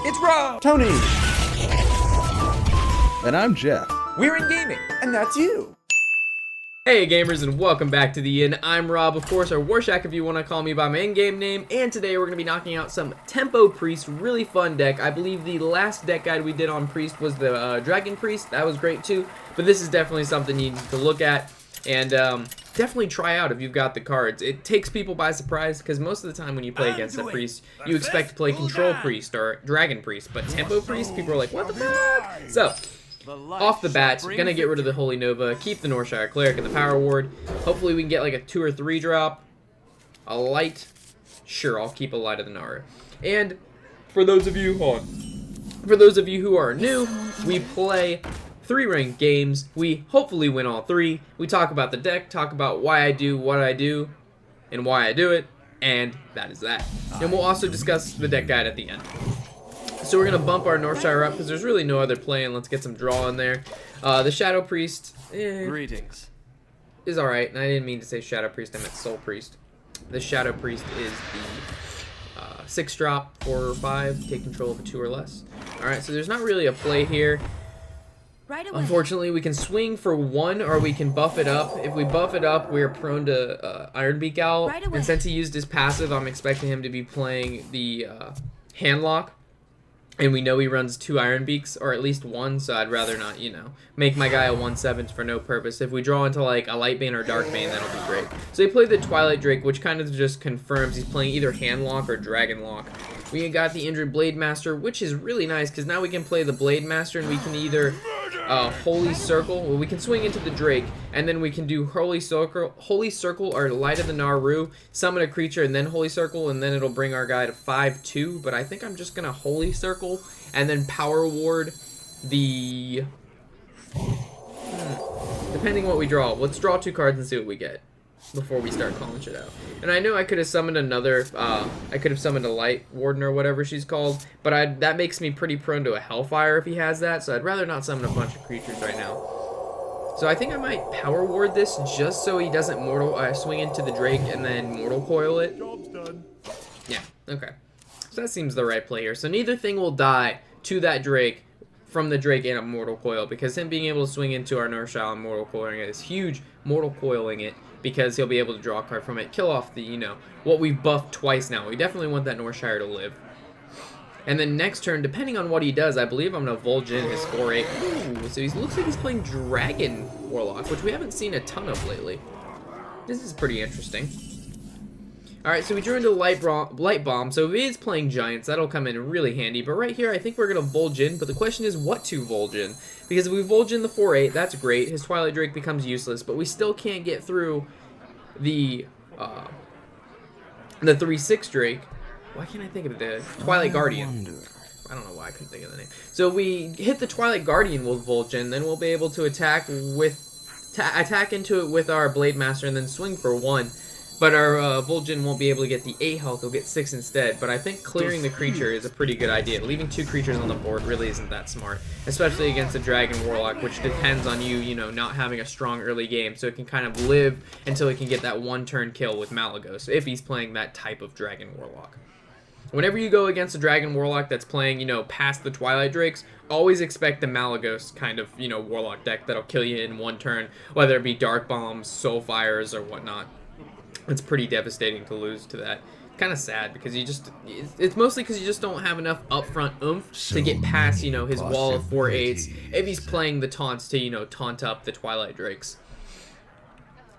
It's Rob! Tony! And I'm Jeff. We're in gaming. And that's you. Hey gamers, and welcome back to the Inn. I'm Rob, of course, or Warshack if you want to call me by my in-game name, and today we're going to be knocking out some Tempo Priest, really fun deck. I believe the last deck guide we did on Priest was the Dragon Priest. That was great too, but this is definitely something you need to look at, and definitely try out if you've got the cards. It takes people by surprise, because most of the time when you play against a Priest, you expect to play Control Priest or Dragon Priest, but Tempo Priest, people are like, what the fuck? So, off the bat, gonna get rid of the Holy Nova, keep the Northshire Cleric and the Power Ward. Hopefully we can get like a 2 or 3 drop. A light. Sure, I'll keep a light of the Nara. And for those of you, who are new, we play 3-ring games. We hopefully win all 3. We talk about the deck, talk about why I do what I do, and why I do it, and that is that. And we'll also discuss the deck guide at the end. So we're going to bump our Northshire up because there's really no other play, and let's get some draw in there. The Shadow Priest Greetings. is alright, and I didn't mean to say Shadow Priest, I meant Soul Priest. The Shadow Priest is the 6-drop, 4 or 5, take control of a 2 or less. Alright, so there's not really a play here. Right away. Unfortunately, we can swing for 1, or we can buff it up. If we buff it up, we're prone to Ironbeak Owl, Right away. and since he used his passive, I'm expecting him to be playing the Handlock. And we know he runs 2 Ironbeaks, or at least 1, so I'd rather not, make my guy a 1/7 for no purpose. If we draw into, like, a Lightbane or Darkbane, that'll be great. So he played the Twilight Drake, which kind of just confirms he's playing either Handlock or Dragonlock. We got the Injured Blade Master, which is really nice, because now we can play the Blade Master, and we can either Holy Circle, well, we can swing into the Drake, and then we can do Holy Circle or Light of the Naru, summon a creature, and then Holy Circle, and then it'll bring our guy to 5/2, but I think I'm just going to Holy Circle, and then Power Ward the... depending what we draw. Let's draw 2 cards and see what we get before we start calling shit out. And I know I could have summoned another, I could have summoned a Light Warden or whatever she's called, but that makes me pretty prone to a Hellfire if he has that, so I'd rather not summon a bunch of creatures right now. So I think I might Power Ward this just so he doesn't swing into the Drake and then Mortal Coil it. Job's done. Yeah, okay. So that seems the right play here. So neither thing will die to that Drake from the Drake and a Mortal Coil, because him being able to swing into our Northshire and Mortal Coiling it is huge. Mortal Coiling it, because he'll be able to draw a card from it, kill off the, what we've buffed twice now. We definitely want that Northshire to live. And then next turn, depending on what he does, I believe I'm going to Volge in his 4/8. Ooh, so he looks like he's playing Dragon Warlock, which we haven't seen a ton of lately. This is pretty interesting. Alright, so we drew into Light Bomb, so if he is playing Giants, that'll come in really handy. But right here, I think we're going to Volge in, but the question is what to Volge in. Because if we Volge in the 4/8, that's great. His Twilight Drake becomes useless, but we still can't get through the 3/6 Drake. Why can't I think of the Twilight Guardian? I don't know why I couldn't think of the name. So if we hit the Twilight Guardian with Volge in, then we'll be able to attack into it with our Blade Master and then swing for 1. But our Vol'jin won't be able to get the 8 health, he'll get 6 instead. But I think clearing the creature is a pretty good idea. Leaving 2 creatures on the board really isn't that smart. Especially against a Dragon Warlock, which depends on you, not having a strong early game. So it can kind of live until it can get that 1-turn kill with Malygos, if he's playing that type of Dragon Warlock. Whenever you go against a Dragon Warlock that's playing, past the Twilight Drakes, always expect the Malygos kind of, Warlock deck that'll kill you in 1 turn. Whether it be Dark Bombs, Soul Fires, or whatnot. It's pretty devastating to lose to that. Kind of sad because it's mostly because you just don't have enough upfront oomph to get past, his wall of 4/8s if he's playing the taunts to, taunt up the Twilight Drakes.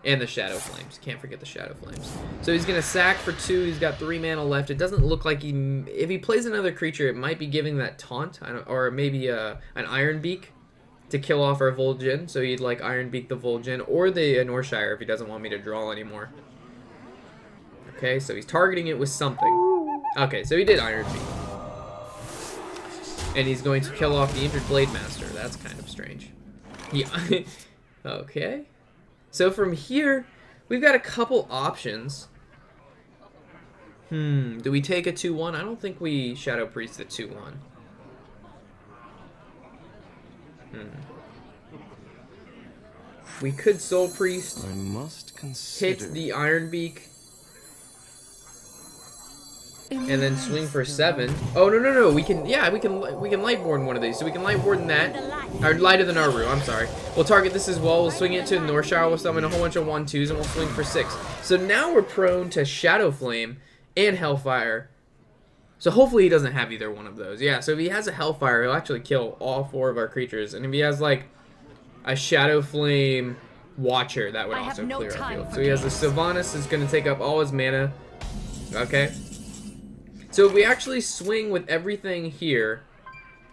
And the Shadow Flames. Can't forget the Shadow Flames. So he's going to sack for 2. He's got 3 mana left. It doesn't look like if he plays another creature, it might be giving that taunt, or maybe an Ironbeak to kill off our Vol'jin. So he'd like Ironbeak the Vol'jin, or the Northshire if he doesn't want me to draw anymore. Okay, so he's targeting it with something. Okay, so he did Ironbeak. And he's going to kill off the Injured Blade Master. That's kind of strange. Yeah. Okay. So from here, we've got a couple options. Do we take a 2/1? I don't think we Shadow Priest the 2/1. We could Soul Priest. I must consider. Hit the Ironbeak. and then swing for 7. Oh no, we can lightboard one of these. So we can lightboard that, or Light of the Naru. I'm sorry. We'll target this as well. We'll swing it to Northshire. We'll summon a whole bunch of 1/2s, and we'll swing for 6. So now we're prone to Shadow Flame and Hellfire. So hopefully he doesn't have either one of those. Yeah. So if he has a Hellfire, he'll actually kill all 4 of our creatures, and if he has like a Shadow Flame Watcher, that would also clear our field. So he has the Sylvanas is going to take up all his mana. Okay. So if we actually swing with everything here,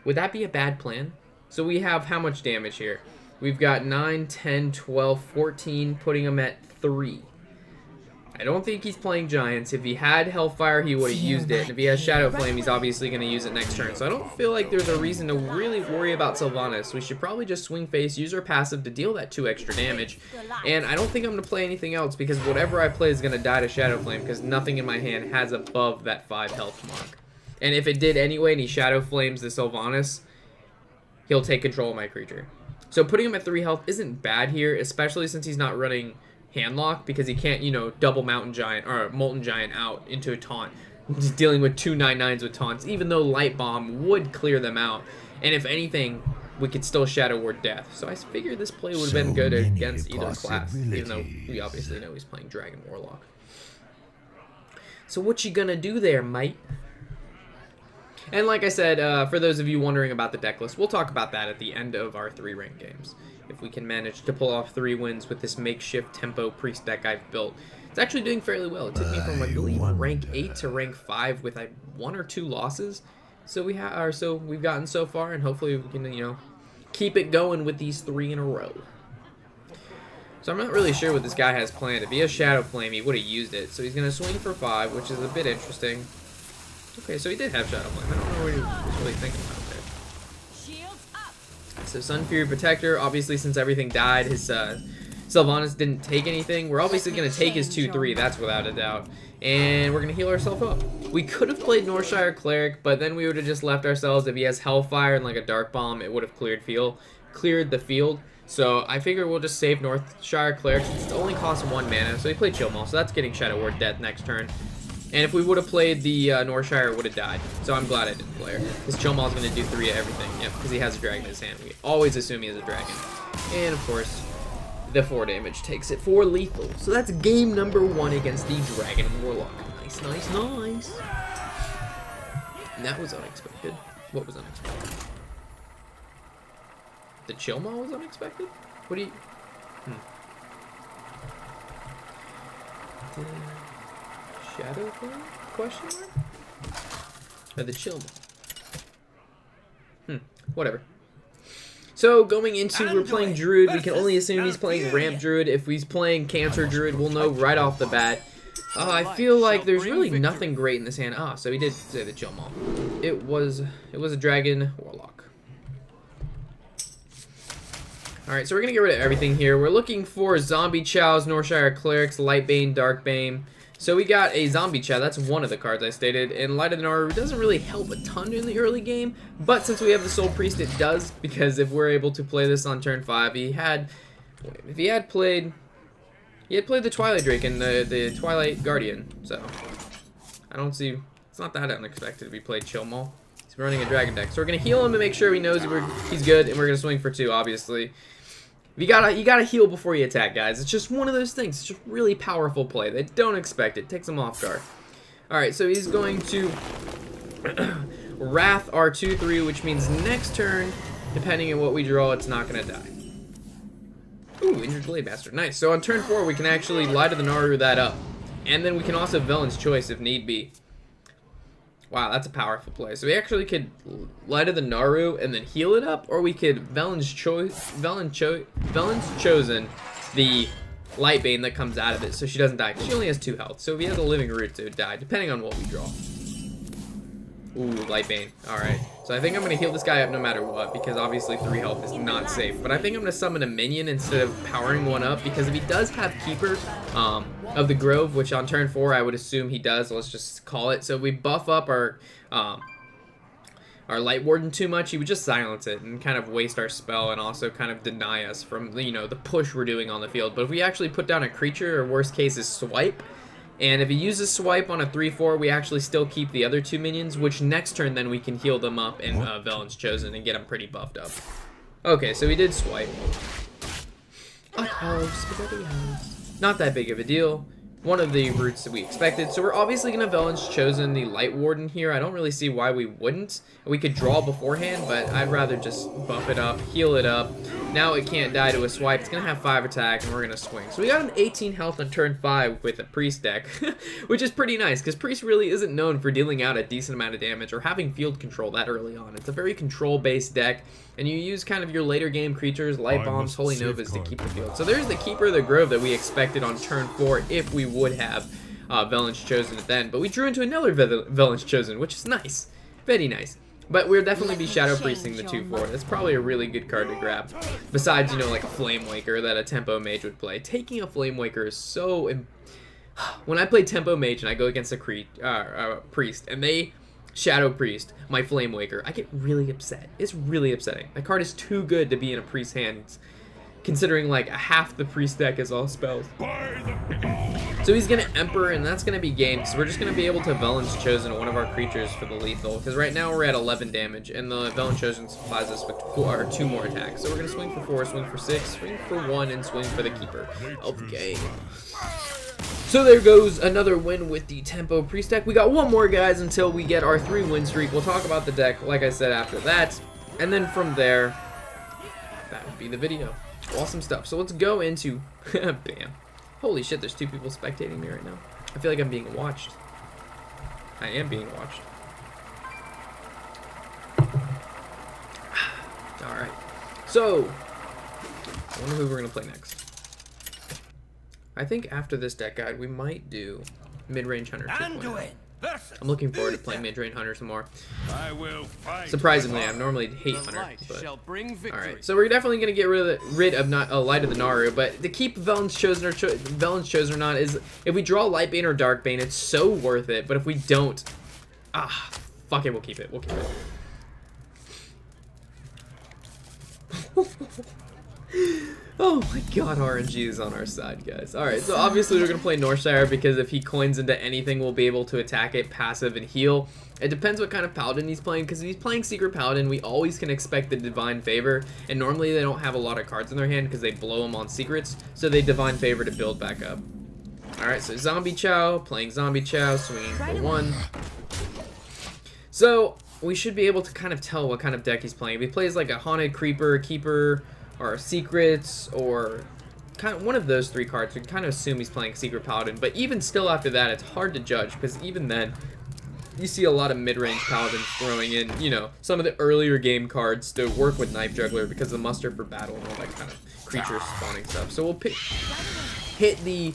would that be a bad plan? So we have how much damage here? We've got 9, 10, 12, 14, putting him at 3. I don't think he's playing Giants. If he had Hellfire, he would have used it. And if he has Shadow Flame, he's obviously going to use it next turn. So I don't feel like there's a reason to really worry about Sylvanas. We should probably just swing face, use our passive to deal that 2 extra damage. And I don't think I'm going to play anything else because whatever I play is going to die to Shadow Flame because nothing in my hand has above that 5 health mark. And if it did anyway and he Shadow Flames the Sylvanas, he'll take control of my creature. So putting him at 3 health isn't bad here, especially since he's not running Handlock because he can't, you know, double Molten Giant out into a taunt. Just dealing with 2 9/9s with taunts, even though Light Bomb would clear them out. And if anything, we could still Shadow Ward Death. So I figured this play would have been good against either class, even though we obviously know he's playing Dragon Warlock. So what you gonna do there, mate? And like I said, for those of you wondering about the deck list, we'll talk about that at the end of our 3 ranked games. If we can manage to pull off 3 wins with this makeshift tempo priest deck I've built. It's actually doing fairly well. It took me from, I believe, rank 8 to rank 5 with 1 or 2 losses. So we've gotten so far, and hopefully we can, you know, keep it going with these 3 in a row. So I'm not really sure what this guy has planned. If he has Shadow Flame, he would have used it. So he's going to swing for 5, which is a bit interesting. Okay, so he did have Shadow Flame. I don't know what he was really thinking about there. So Sun Fury Protector, obviously since everything died, his Sylvanas didn't take anything. We're obviously going to take his 2/3, that's without a doubt. And we're going to heal ourselves up. We could have played Northshire Cleric, but then we would have just left ourselves, if he has Hellfire and like a Dark Bomb, it would have cleared the field. So I figure we'll just save Northshire Cleric. It only costs 1 mana, so he played Chill Maul, so that's getting Shadow Ward Death next turn. And if we would have played the Northshire, it would have died. So I'm glad I didn't play her. Because Chill Maul's going to do 3 of everything. Yep, because he has a dragon in his hand. We always assume he has a dragon. And of course, the 4 damage takes it for lethal. So that's game number 1 against the Dragon Warlock. Nice, nice, nice. And that was unexpected. What was unexpected? The Chill Maul was unexpected? What do you... Shadow Flame? Question mark? Or the Chill Maul? Whatever. So going into, we're playing Druid. We can only assume he's playing Ramp Druid. If he's playing Cancer Druid, we'll know right off the bat. I feel like there's really nothing great in this hand. So he did say the Chill Maul. It was a Dragon Warlock. Alright, so we're going to get rid of everything here. We're looking for Zombie Chows, Northshire Clerics, Lightbane, Darkbane. So we got a Zombie Chow. That's one of the cards I stated. And Light of the Naru doesn't really help a ton in the early game. But since we have the Soul Priest, it does. Because if we're able to play this on turn 5, he had played the Twilight Drake and the Twilight Guardian. So I don't see, it's not that unexpected if he played Chill Maul. He's running a Dragon deck. So we're going to heal him to make sure he knows he's good. And we're going to swing for 2, obviously. You gotta heal before you attack, guys. It's just one of those things. It's just really powerful play. They don't expect it. Takes them off guard. Alright, so he's going to Wrath our 2/3, which means next turn, depending on what we draw, it's not gonna die. Ooh, Injured Blade Master. Nice. So on turn 4, we can actually Light of the Naru that up. And then we can also Villain's Choice if need be. Wow, that's a powerful play. So we actually could Light of the Naru and then heal it up, or we could Villain's Chosen the Lightbane that comes out of it, so she doesn't die. She only has 2 health, so if he has a Living Roots, it would die, depending on what we draw. Ooh, Lightbane. Alright, so I think I'm going to heal this guy up no matter what, because obviously 3 health is not safe. But I think I'm going to summon a minion instead of powering one up, because if he does have Keeper of the Grove, which on turn 4 I would assume he does, let's just call it. So if we buff up our Light Warden too much, he would just silence it and kind of waste our spell and also kind of deny us from, you know, the push we're doing on the field. But if we actually put down a creature, or worst case is swipe, And if he uses swipe on a 3-4, we actually still keep the other 2 minions, which next turn then we can heal them up in Velen's Chosen and get them pretty buffed up. Okay, so we did swipe. Not that big of a deal. One of the routes that we expected. So we're obviously going to Velen's Chosen the Light Warden here. I don't really see why we wouldn't. We could draw beforehand, but I'd rather just buff it up, heal it up. Now it can't die to a swipe. It's going to have 5 attack, and we're going to swing. So we got an 18 health on turn 5 with a Priest deck, which is pretty nice, because Priest really isn't known for dealing out a decent amount of damage or having field control that early on. It's a very control-based deck, and you use kind of your later game creatures, Light Bombs, Holy Novas to keep the field. So there's the Keeper of the Grove that we expected on turn 4 if we would have Velen's Chosen then. But we drew into another Velen's Chosen, which is nice. Very nice. But we'll definitely be Shadow Priesting the 2-4. That's probably a really good card to grab. Besides, you know, like a Flame Waker that a Tempo Mage would play. Taking a Flame Waker is so... When I play Tempo Mage and I go against a Priest and they Shadow Priest my Flame Waker, I get really upset. It's really upsetting. That card is too good to be in a Priest's hands, considering like half the Priest deck is all spells. So he's going to Emperor, and that's going to be game, because we're just going to be able to Velen's Chosen one of our creatures for the lethal, because right now we're at 11 damage, and the Velen's Chosen supplies us with 2 more attacks. So we're going to swing for 4, swing for 6, swing for 1, and swing for the Keeper of the game. So there goes another win with the Tempo Priest deck. We got one more, guys, until we get our 3-win streak. We'll talk about the deck, like I said, after that, and then from there, that would be the video. Awesome stuff. So let's go into... Bam. Holy shit, there's 2 people spectating me right now. I feel like I'm being watched. I am being watched. Alright. So, I wonder who we're going to play next. I think after this deck guide, we might do Mid-Range Hunter 2.0. I'm looking forward to playing Mid-Range Hunter some more. Surprisingly, I normally hate Hunter, but... Alright, so we're definitely going to get rid of Light of the Naru, but to keep Velen's Chosen or not is, if we draw Lightbane or Darkbane, it's so worth it, but if we don't... fuck it, we'll keep it, Oh my god, RNG is on our side, guys. Alright, so obviously we're going to play Northshire, because if he coins into anything, we'll be able to attack it, passive, and heal. It depends what kind of Paladin he's playing, because if he's playing Secret Paladin, we always can expect the Divine Favor, and normally they don't have a lot of cards in their hand because they blow them on secrets, so they Divine Favor to build back up. Alright, so Zombie Chow, playing Zombie Chow, swinging for 1. So, we should be able to kind of tell what kind of deck he's playing. If he plays like a Haunted Creeper, Keeper, or Secrets, or kind of one of those 3 cards, we can kind of assume he's playing Secret Paladin. But even still after that, it's hard to judge, because even then, you see a lot of mid-range Paladins throwing in, you know, some of the earlier game cards to work with Knife Juggler because of the muster for battle and all that kind of creature spawning stuff. So we'll hit the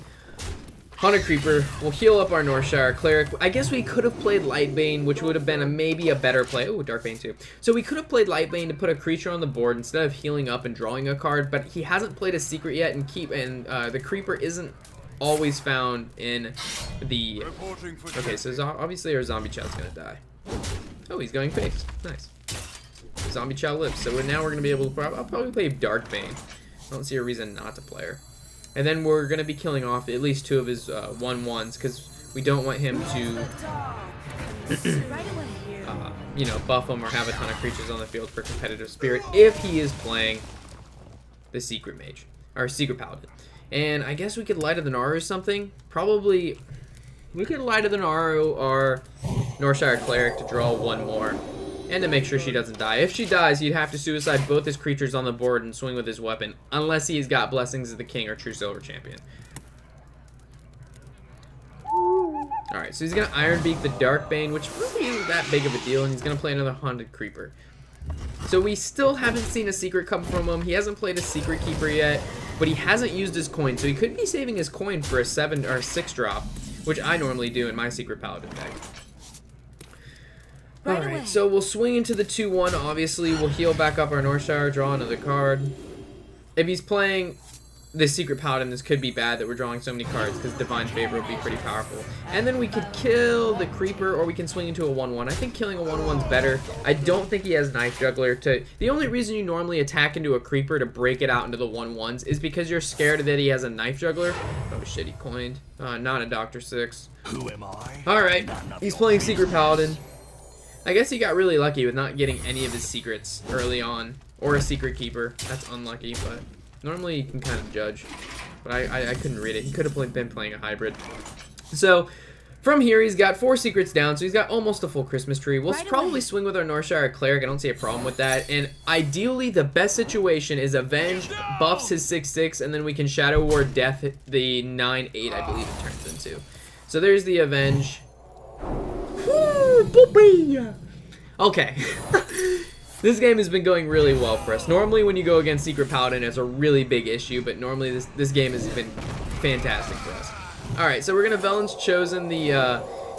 Haunted Creeper, we'll heal up our Northshire Cleric. I guess we could have played Lightbane, which would have been maybe a better play. Oh, Darkbane too. So we could have played Lightbane to put a creature on the board instead of healing up and drawing a card, but he hasn't played a secret yet, and the Creeper isn't always found in the... Okay, so obviously our Zombie Chow's gonna die. Oh, he's going face. Nice. Zombie Chow lives. So now we're gonna be able to... I'll probably play Darkbane. I don't see a reason not to play her. And then we're going to be killing off at least 2 of his 1/1s, because we don't want him to, you know, buff him or have a ton of creatures on the field for competitive spirit if he is playing the Secret Mage, or Secret Paladin. And I guess we could Light of the Naru or something. Probably, we could Light of the Naru or Northshire Cleric to draw 1 more. And to make sure she doesn't die. If she dies, he'd have to suicide both his creatures on the board and swing with his weapon, unless he's got Blessings of the King or True Silver Champion. Alright, so he's going to Iron Beak the Darkbane, which really isn't that big of a deal, and he's going to play another Haunted Creeper. So we still haven't seen a secret come from him. He hasn't played a Secret Keeper yet, but he hasn't used his coin, so he could be saving his coin for a 7 or 6 drop, which I normally do in my Secret Paladin deck. Alright, so we'll swing into the 2/1, obviously. We'll heal back up our Northshire, draw another card. If he's playing the Secret Paladin, this could be bad that we're drawing so many cards, because Divine Favor would be pretty powerful. And then we could kill the Creeper, or we can swing into a 1/1. I think killing a 1/1's better. I don't think he has Knife Juggler to... The only reason you normally attack into a Creeper to break it out into the 1/1s is because you're scared that he has a Knife Juggler. Oh Oh shit, he coined. Not a Dr. 6. Who am I? Alright, he's playing Secret Paladin. I guess he got really lucky with not getting any of his secrets early on. Or a Secret Keeper. That's unlucky, but normally you can kind of judge. But I couldn't read it. He could have been playing a hybrid. So, from here, he's got 4 secrets down, so he's got almost a full Christmas tree. We'll probably swing with our Northshire Cleric. I don't see a problem with that. And ideally, the best situation is Avenge buffs his 6/6, and then we can Shadow Ward Death the 9/8, I believe it turns into. So there's the Avenge. Woo, boopy! Okay. This game has been going really well for us. Normally, when you go against Secret Paladin, it's a really big issue, but normally this game has been fantastic for us. Alright, so we're going to Velen's Chosen the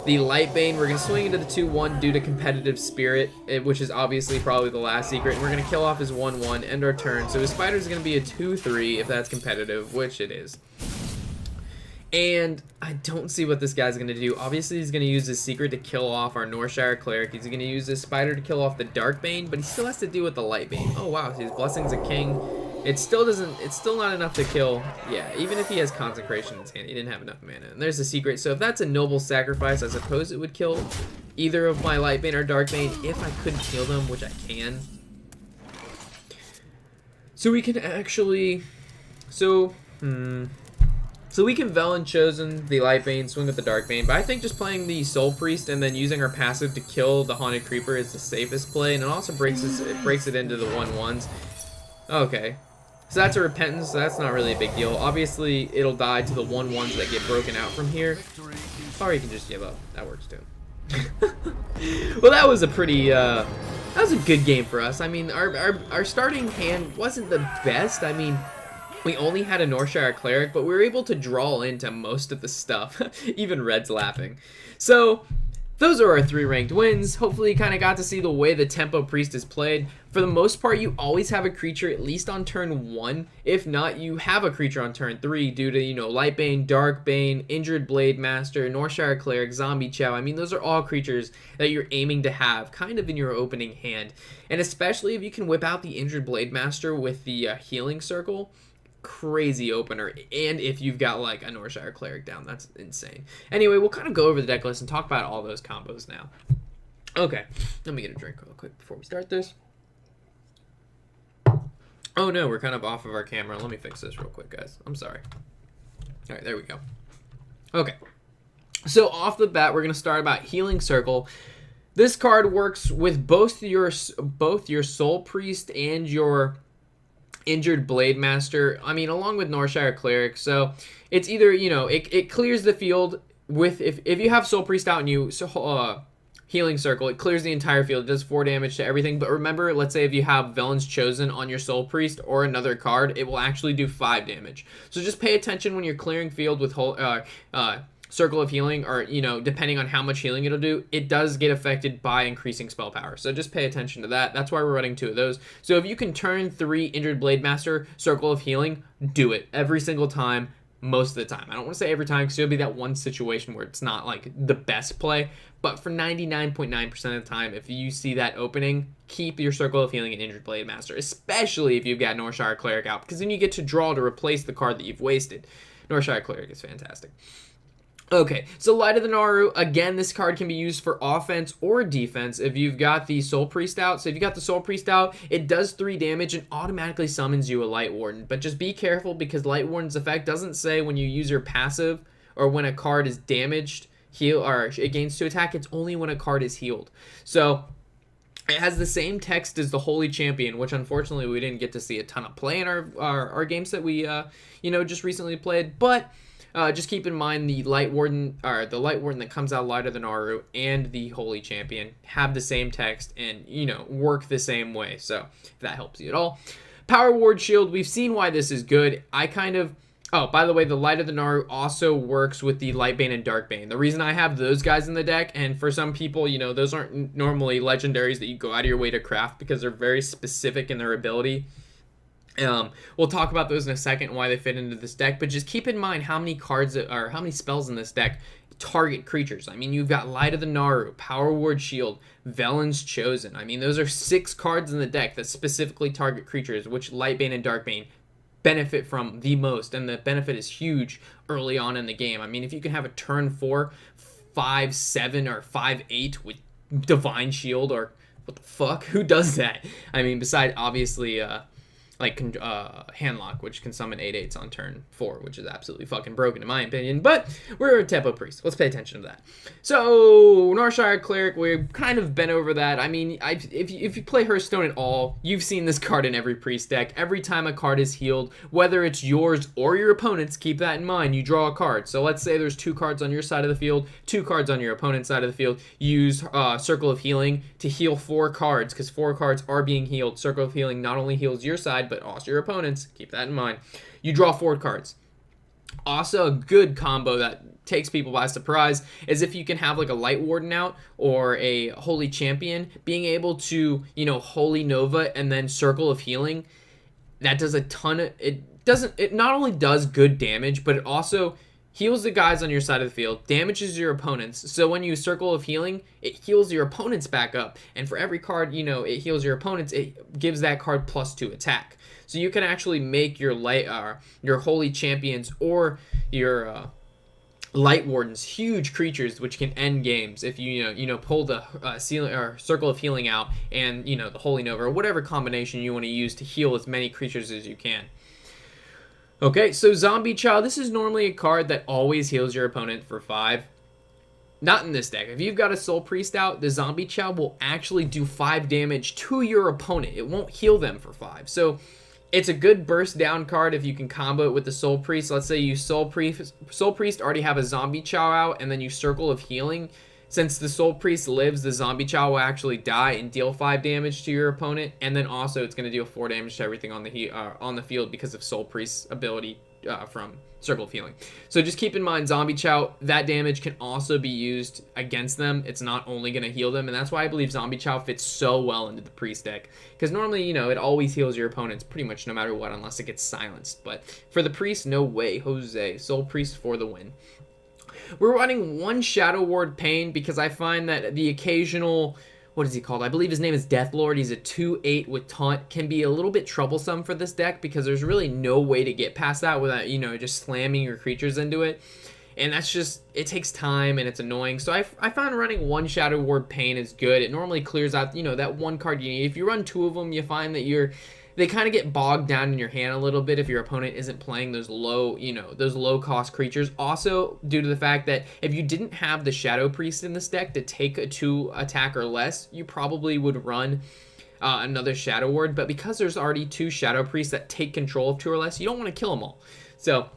Lightbane. We're going to swing into the 2/1 due to Competitive Spirit, which is obviously probably the last secret. And we're going to kill off his 1/1, end our turn. So his Spider's going to be a 2/3 if that's competitive, which it is. And I don't see what this guy's going to do. Obviously, he's going to use his secret to kill off our Northshire Cleric. He's going to use his Spider to kill off the Darkbane, but he still has to deal with the Lightbane. Oh, wow. His Blessing's a King. It's still not enough to kill. Yeah, even if he has Consecration in his hand, he didn't have enough mana. And there's the secret. So if that's a noble sacrifice, I suppose it would kill either of my Lightbane or Darkbane if I couldn't kill them, which I can. So we can actually... So we can Velen Chosen the Lightbane, swing with the Darkbane, but I think just playing the Soul Priest and then using our passive to kill the Haunted Creeper is the safest play, and it also breaks it into the 1/1s. Okay. So that's a Repentance, so that's not really a big deal. Obviously, it'll die to the 1/1s that get broken out from here. Or you can just give up. That works too. Well, that was a pretty, that was a good game for us. I mean, our starting hand wasn't the best. I mean, we only had a Northshire Cleric, but we were able to draw into most of the stuff. Even Red's laughing. So, those are our 3 ranked wins. Hopefully you kind of got to see the way the Tempo Priest is played. For the most part, you always have a creature at least on turn 1. If not, you have a creature on turn 3 due to, Lightbane, Darkbane, Injured Blade Master, Northshire Cleric, Zombie Chow. I mean, those are all creatures that you're aiming to have kind of in your opening hand. And especially if you can whip out the Injured Blade Master with the Healing Circle. Crazy opener, and if you've got like a Northshire Cleric down, that's insane. Anyway, we'll kind of go over the deck list and talk about all those combos now. Okay, let me get a drink real quick before we start this. Oh no, we're kind of off of our camera. Let me fix this real quick, guys. I'm sorry. All right, there we go. Okay, so off the bat, we're gonna start about Healing Circle. This card works with both your Soul Priest and your Injured Blade Master, I mean, along with Northshire Cleric. So it's either, it clears the field with, if you have Soul Priest out and you Healing Circle, it clears the entire field. It does 4 damage to everything. But remember, let's say if you have Velen's Chosen on your Soul Priest or another card, it will actually do 5 damage. So just pay attention when you're clearing field with Circle of Healing, or, depending on how much healing it'll do, it does get affected by increasing spell power. So just pay attention to that. That's why we're running 2 of those. So if you can turn 3 Injured Blade Master, Circle of Healing, do it every single time, most of the time. I don't want to say every time, because there'll be that one situation where it's not like the best play, but for 99.9% of the time, if you see that opening, keep your Circle of Healing and Injured Blade Master, especially if you've got Northshire Cleric out, because then you get to draw to replace the card that you've wasted. Northshire Cleric is fantastic. Okay, so Light of the Naru, again, this card can be used for offense or defense if you've got the Soul Priest out. So if you got the Soul Priest out, it does 3 damage and automatically summons you a Light Warden. But just be careful, because Light Warden's effect doesn't say when you use your passive or when a card is damaged, or it gains 2 attack. It's only when a card is healed. So it has the same text as the Holy Champion, which unfortunately we didn't get to see a ton of play in our games that we just recently played. But just keep in mind the Light Warden that comes out Light of the Naru and the Holy Champion have the same text and, work the same way. So if that helps you at all. Power Ward Shield, we've seen why this is good. Oh, by the way, the Light of the Naru also works with the Lightbane and Darkbane. The reason I have those guys in the deck, and for some people, those aren't normally legendaries that you go out of your way to craft because they're very specific in their ability. We'll talk about those in a second, why they fit into this deck, but just keep in mind how many spells in this deck target creatures. I mean, you've got Light of the Naru, Power Ward Shield, Velen's Chosen. I mean, those are 6 cards in the deck that specifically target creatures, which Lightbane and Darkbane benefit from the most, and the benefit is huge early on in the game. I mean, if you can have a turn 4, 5, 7, or 5, 8 with Divine Shield, or what the fuck? Who does that? I mean, besides obviously Handlock, which can summon 8/8s on turn 4, which is absolutely fucking broken in my opinion. But we're a Tempo Priest. Let's pay attention to that. So Narshire Cleric, we've kind of been over that. I mean, if you play Hearthstone at all, you've seen this card in every priest deck. Every time a card is healed, whether it's yours or your opponent's, keep that in mind. You draw a card. So let's say there's 2 cards on your side of the field, 2 cards on your opponent's side of the field. Use Circle of Healing to heal 4 cards, because 4 cards are being healed. Circle of Healing not only heals your side, but also your opponents. Keep that in mind. You draw 4 cards. Also, a good combo that takes people by surprise is if you can have like a Light Warden out or a Holy Champion, being able to, Holy Nova and then Circle of Healing. That does a ton of, it not only does good damage, but it also heals the guys on your side of the field, damages your opponents. So when you Circle of Healing, it heals your opponents back up. And for every card, it heals your opponents, it gives that card +2 attack. So you can actually make your your Holy Champions or your Light Wardens huge creatures which can end games if you pull the ceiling or Circle of Healing out and the Holy Nova or whatever combination you want to use to heal as many creatures as you can. Okay, so Zombie Chow, this is normally a card that always heals your opponent for 5. Not in this deck. If you've got a Soul Priest out, the Zombie Chow will actually do 5 damage to your opponent. It won't heal them for 5. So it's a good burst down card if you can combo it with the Soul Priest. Let's say you Soul Priest already have a Zombie Chow out, and then you Circle of Healing. Since the Soul Priest lives, the Zombie Chow will actually die and deal 5 damage to your opponent, and then also it's going to deal 4 damage to everything on the field because of Soul Priest's ability from Circle of Healing. So just keep in mind, Zombie Chow, that damage can also be used against them. It's not only going to heal them, and that's why I believe Zombie Chow fits so well into the Priest deck. Because normally, it always heals your opponents pretty much no matter what, unless it gets silenced. But for the Priest, no way, Jose. Soul Priest for the win. We're running 1 Shadow Ward Pain because I find that the occasional, what is he called? I believe his name is Deathlord. He's a 2/8 with Taunt. Can be a little bit troublesome for this deck because there's really no way to get past that without, just slamming your creatures into it. And that's just, it takes time and it's annoying. So I found running 1 Shadow Ward Pain is good. It normally clears out, that 1 card you need. If you run 2 of them, you find that they kind of get bogged down in your hand a little bit if your opponent isn't playing those low cost creatures. Also, due to the fact that if you didn't have the Shadow Priest in this deck to take a 2 attack or less, you probably would run another Shadow Ward. But because there's already 2 Shadow Priests that take control of 2 or less, you don't want to kill them all. So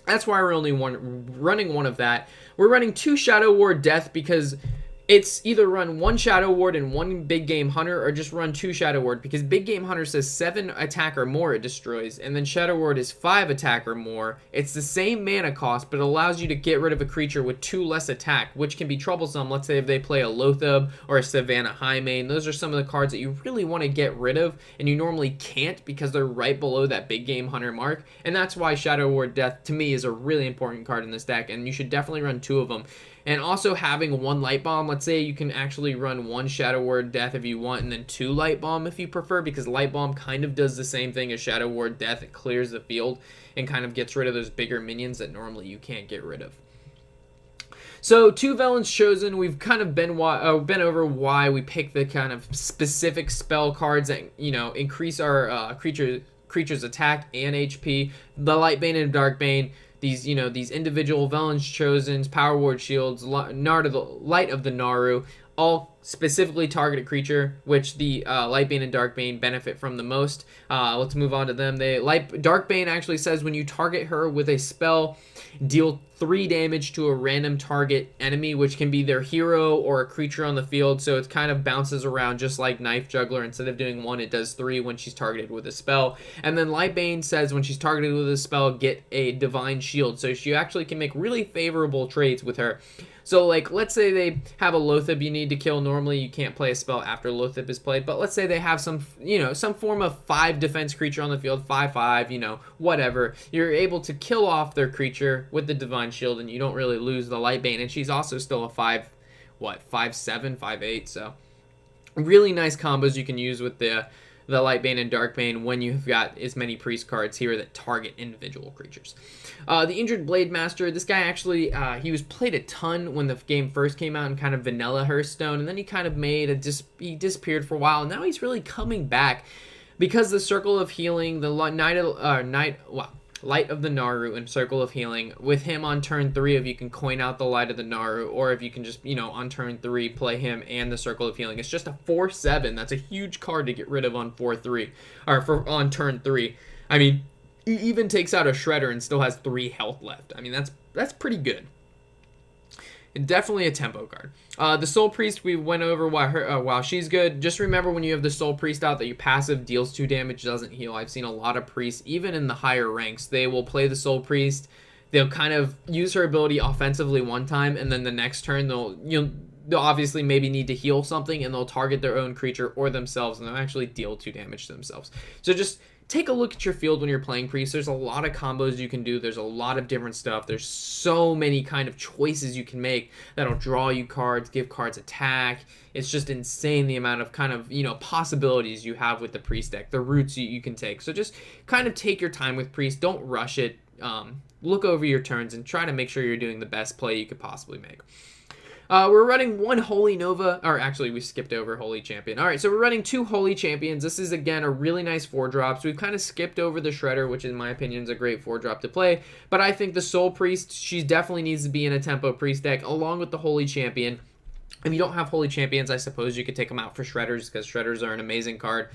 that's why we're only running 1 of that. We're running 2 Shadow Ward Death because it's either run 1 Shadow Ward and 1 Big Game Hunter, or just run 2 Shadow Ward, because Big Game Hunter says 7 attack or more it destroys, and then Shadow Ward is 5 attack or more. It's the same mana cost, but it allows you to get rid of a creature with 2 less attack, which can be troublesome. Let's say if they play a Lothab or a Savannah Highmane, those are some of the cards that you really want to get rid of, and you normally can't because they're right below that Big Game Hunter mark, and that's why Shadow Ward Death, to me, is a really important card in this deck, and you should definitely run 2 of them. And also having 1 Light Bomb, let's say you can actually run 1 Shadow Ward Death if you want, and then 2 Light Bomb if you prefer, because Light Bomb kind of does the same thing as Shadow Ward Death. It clears the field and kind of gets rid of those bigger minions that normally you can't get rid of. So 2 Velen's Chosen, we've kind of been over why we pick the kind of specific spell cards that, increase our creature's attack and HP. The Lightbane and Darkbane, these individual Velen's Chosen's, Power Ward Shields, Light of the Naru, all specifically target a creature, which the Lightbane and Darkbane benefit from the most. Let's move on to them. Darkbane actually says when you target her with a spell, deal 3 damage to a random target enemy, which can be their hero or a creature on the field, so it kind of bounces around just like Knife Juggler. Instead of doing 1, it does 3 when she's targeted with a spell. And then Lightbane says when she's targeted with a spell, get a Divine Shield, so she actually can make really favorable trades with her. So, like, let's say they have a Lothab you need to kill. Normally, you can't play a spell after Lothab is played, but let's say they have some form of 5 defense creature on the field, 5/5, whatever. You're able to kill off their creature with the Divine Shield, and you don't really lose the Lightbane, and she's also still a 5'7", 5'8", so really nice combos you can use with the the Lightbane and Darkbane when you've got as many priest cards here that target individual creatures. The Injured Blade Master, this guy actually, he was played a ton when the game first came out in kind of vanilla Hearthstone, and then he kind of he disappeared for a while, and now he's really coming back because the Circle of Healing, the Light of the Naru and Circle of Healing, with him on turn 3, if you can coin out the Light of the Naru, or if you can just, on turn 3, play him and the Circle of Healing. It's just a 4/7. That's a huge card to get rid of on 4/3, or on turn 3. I mean, he even takes out a Shredder and still has 3 health left. I mean, that's pretty good. And definitely a tempo card. The Soul Priest we went over while she's good. Just remember when you have the Soul Priest out that your passive deals 2 damage, doesn't heal. I've seen a lot of priests, even in the higher ranks, they will play the Soul Priest. They'll kind of use her ability offensively one time, and then the next turn they'll obviously maybe need to heal something, and they'll target their own creature or themselves, and they'll actually deal 2 damage to themselves. So just take a look at your field when you're playing priest. There's a lot of combos you can do. There's a lot of different stuff. There's so many kind of choices you can make that'll draw you cards, give cards attack. It's just insane the amount of kind of, possibilities you have with the priest deck, the routes you can take. So just kind of take your time with priest. Don't rush it. Look over your turns and try to make sure you're doing the best play you could possibly make. We're running 1 Holy Nova, or actually we skipped over Holy Champion. All right, so we're running 2 Holy Champions. This is, again, a really nice 4-drop. So we've kind of skipped over the Shredder, which in my opinion is a great 4-drop to play. But I think the Soul Priest, she definitely needs to be in a tempo priest deck along with the Holy Champion. If you don't have Holy Champions, I suppose you could take them out for Shredders, because Shredders are an amazing card.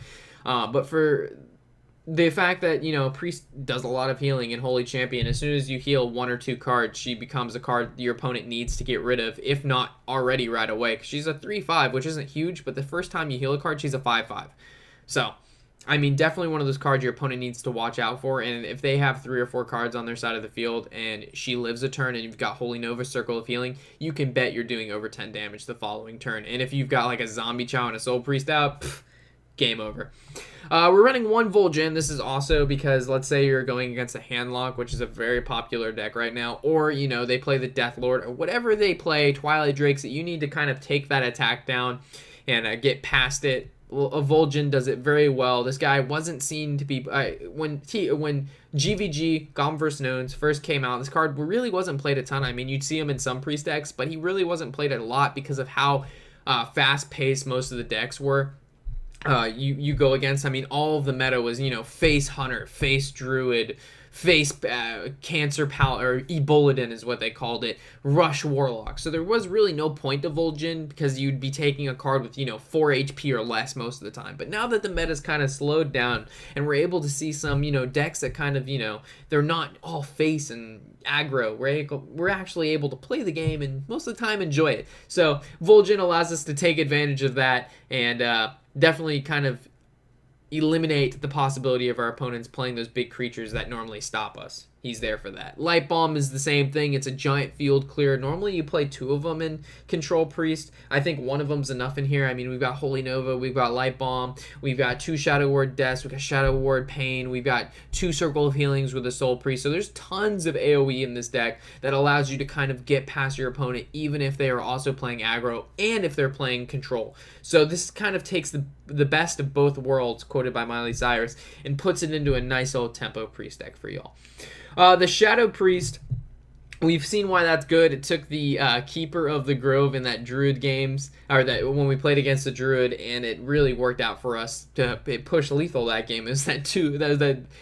But for the fact that, Priest does a lot of healing in Holy Champion, as soon as you heal 1 or 2 cards, she becomes a card your opponent needs to get rid of, if not already right away. Because she's a 3/5, which isn't huge, but the first time you heal a card, she's a 5/5. So, I mean, definitely one of those cards your opponent needs to watch out for, and if they have 3 or 4 cards on their side of the field, and she lives a turn, and you've got Holy Nova, Circle of Healing, you can bet you're doing over 10 damage the following turn. And if you've got, like, a Zombie Chow and a Soul Priest out, game over. We're running 1 Vol'jin. This is also because, let's say you're going against a Handlock, which is a very popular deck right now, or, they play the Death Lord, or whatever they play, Twilight Drakes, that you need to kind of take that attack down and get past it. Well, a Vol'jin does it very well. This guy wasn't seen to be... when GVG, Goblin vs. Gnomes, first came out, this card really wasn't played a ton. I mean, you'd see him in some priest decks, but he really wasn't played a lot because of how fast-paced most of the decks were. You go against, I mean, all of the meta was, face Hunter, face Druid, face Cancer or Eboladin is what they called it, rush Warlock. So there was really no point to Vol'jin because you'd be taking a card with, 4 HP or less most of the time. But now that the meta's kind of slowed down and we're able to see some, decks that kind of, they're not all face and aggro, we're actually able to play the game and most of the time enjoy it. So Vol'jin allows us to take advantage of that and definitely kind of eliminate the possibility of our opponents playing those big creatures that normally stop us. He's there for that. Light Bomb is the same thing. It's a giant field clear. Normally you play 2 of them in Control Priest. I think 1 of them's enough in here. I mean, we've got Holy Nova, we've got Light Bomb, we've got 2 Shadow Ward Deaths, we've got Shadow Ward Pain, we've got 2 Circle of Healings with a Soul Priest. So there's tons of AoE in this deck that allows you to kind of get past your opponent even if they are also playing aggro and if they're playing control. So this kind of takes the best of both worlds, quoted by Miley Cyrus, and puts it into a nice old tempo priest deck for y'all. The Shadow Priest, we've seen why that's good. It took the Keeper of the Grove in that Druid games, or that when we played against the Druid, and it really worked out for us to push lethal that game. It was that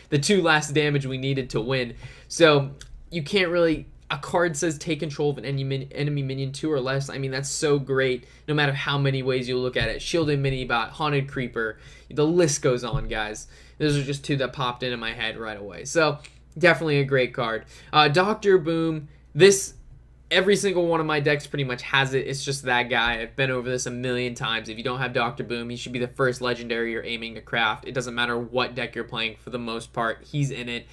the 2 last damage we needed to win. So you can't really... A card says take control of an enemy minion 2 or less. I mean, that's so great no matter how many ways you look at it. Shielded Minibot, Haunted Creeper, the list goes on, guys. Those are just 2 that popped into my head right away. So definitely a great card. Dr. Boom, every single one of my decks pretty much has it. It's just that guy. I've been over this a million times. If you don't have Dr. Boom, he should be the first legendary you're aiming to craft. It doesn't matter what deck you're playing for the most part. He's in it.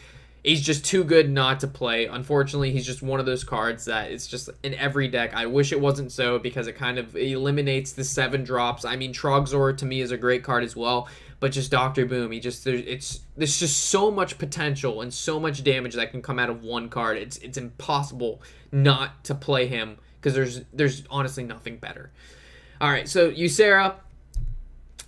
He's just too good not to play. Unfortunately, he's just one of those cards that it's just in every deck. I wish it wasn't so because it kind of eliminates the 7 drops. I mean, Trogzor to me is a great card as well, but just Dr. Boom, there's just so much potential and so much damage that can come out of 1 card. It's impossible not to play him because there's honestly nothing better. All right, so Ysera.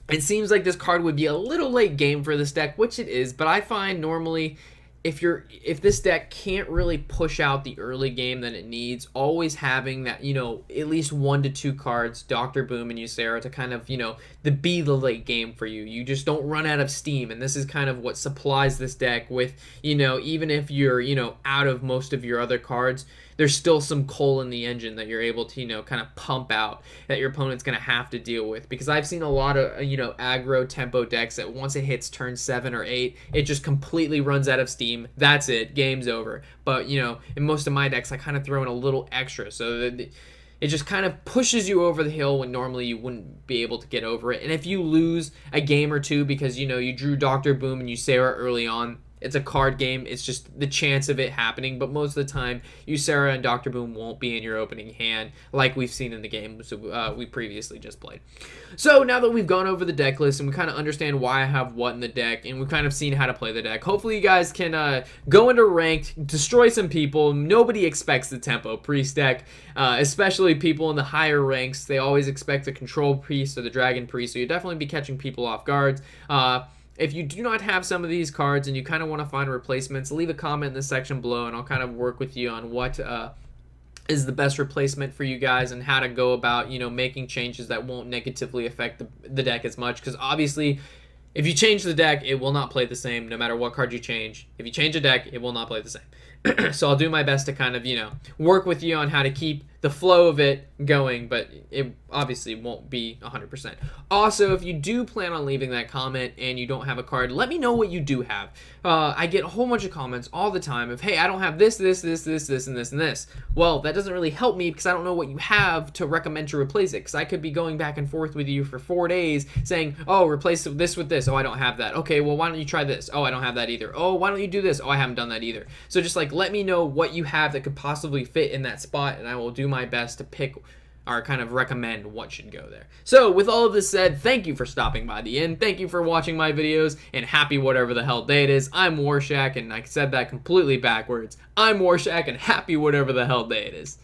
It seems like this card would be a little late game for this deck, which it is, but I find normally if this deck can't really push out the early game that it needs, always having that, you know, at least 1 to 2 cards, Dr. Boom and Ysera, to kind of, you know, be the late game for you. You just don't run out of steam, and this is kind of what supplies this deck with, you know, even if you're, you know, out of most of your other cards, there's still some coal in the engine that you're able to, you know, kind of pump out that your opponent's going to have to deal with. Because I've seen a lot of, you know, aggro tempo decks that once it hits turn 7 or 8, it just completely runs out of steam. That's it. Game's over. But, you know, in most of my decks, I kind of throw in a little extra so that it just kind of pushes you over the hill when normally you wouldn't be able to get over it. And if you lose a game or two because, you know, you drew Dr. Boom and Ysera early on, it's a card game. It's just the chance of it happening. But most of the time, Ysera and Dr. Boom won't be in your opening hand like we've seen in the game we previously just played. So now that we've gone over the deck list and we kind of understand why I have what in the deck and we've kind of seen how to play the deck, hopefully you guys can go into ranked, destroy some people. Nobody expects the tempo priest deck, especially people in the higher ranks. They always expect the control priest or the dragon priest, so you'll definitely be catching people off guard. If you do not have some of these cards and you kind of want to find replacements, leave a comment in the section below and I'll kind of work with you on what is the best replacement for you guys and how to go about, you know, making changes that won't negatively affect the deck as much. Because obviously, if you change the deck, it will not play the same no matter what card you change. If you change a deck, it will not play the same. So I'll do my best to kind of, you know, work with you on how to keep the flow of it going, but it obviously won't be 100%. Also, if you do plan on leaving that comment and you don't have a card, let me know what you do have. I get a whole bunch of comments all the time of, hey, I don't have this, and this. Well, that doesn't really help me because I don't know what you have to recommend to replace it, because I could be going back and forth with you for 4 days saying, oh, replace this with this. Oh, I don't have that. Okay, well, why don't you try this? Oh, I don't have that either. Oh, why don't you do this? Oh, I haven't done that either. So just like let me know what you have that could possibly fit in that spot, and I will do my best to pick or kind of recommend what should go there. So with all of this said, thank you for stopping by the end. Thank you for watching my videos, and happy whatever the hell day it is. I'm Warshack, and I said that completely backwards. I'm Warshack, and happy whatever the hell day it is.